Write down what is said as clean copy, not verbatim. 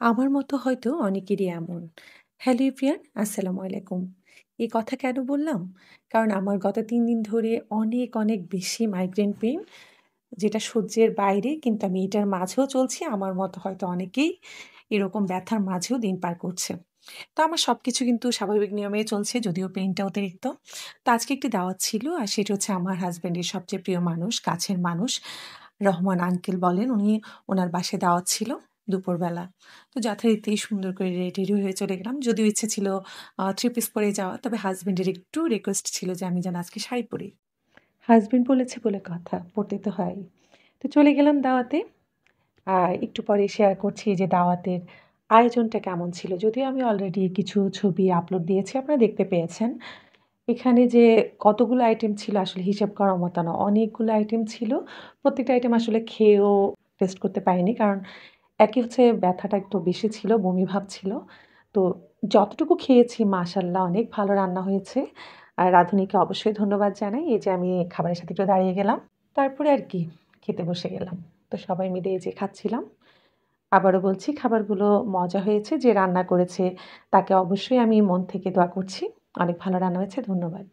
আমার মতো হয়তো অনেকেরই এমন। হ্যালো এভরিওয়ান, আসসালামু আলাইকুম। এই কথা কেন বললাম? কারণ আমার গত ৩ দিন ধরে অনেক, অনেক বেশি মাইগ্রেন পেইন, যেটা সহ্যের বাইরে, কিন্তু আমি এটার মাঝেও চলছি। আমার মতো হয়তো অনেকেই এরকম ব্যথার মাঝেও দিন পার করছে। তো আমার সবকিছু কিন্তু স্বাভাবিক নিয়মেই চলছে, যদিও পেইনটা অতিরিক্ত। তো আজকে একটি দাওয়াত ছিল, আর সেটা হচ্ছে আমার হাসব্যান্ডের সবচেয়ে প্রিয় মানুষ, কাছের মানুষ, রহমান আঙ্কেল বলেন। ওনার বাসায় দাওয়াত ছিল দুপুরবেলা। তো যথারীতি সুন্দর করে রেডি হয়ে চলে গেলাম। যদিও ইচ্ছে ছিল 3 পিস পরে যাওয়া। তবে হাসব্যান্ডের একটু রিকোয়েস্ট ছিল যে আমি যেন আজকে শাড়ি পরি। হাসব্যান্ড বলেছে বলে কথা, পড়তে তো হয়ই। তো চলে গেলাম দাওয়াতে। আর একটু পরে শেয়ার করছি যে দাওয়াতের আয়োজনটা কেমন ছিল। যদিও আমি অলরেডি কিছু ছবি আপলোড দিয়েছি, আপনারা দেখতে পেয়েছেন। এখানে যে কতগুলো আইটেম ছিল আসলে হিসাব করার মতো না। অনেকগুলো আইটেম ছিল। প্রত্যেকটা আইটেম আসলে খেয়েও টেস্ট করতে পারিনি। কারণ একে হচ্ছে ব্যথাটা একটু বেশি ছিল, বমি ভাব ছিল। তো যতটুকু খেয়েছি মাশাআল্লাহ অনেক ভালো রান্না হয়েছে। আর রাঁধুনিকে অবশ্যই ধন্যবাদ জানাই। এই যে আমি খাবারের সাথে একটু দাঁড়িয়ে গেলাম। তারপরে আর কি খেতে বসে গেলাম। তো সবাই মিলে এই যে খাচ্ছিলাম। আবারও বলছি খাবারগুলো মজা হয়েছে। যে রান্না করেছে তাকে অবশ্যই আমি মন থেকে দোয়া করছি। অনেক ভালো রান্না হয়েছে। ধন্যবাদ।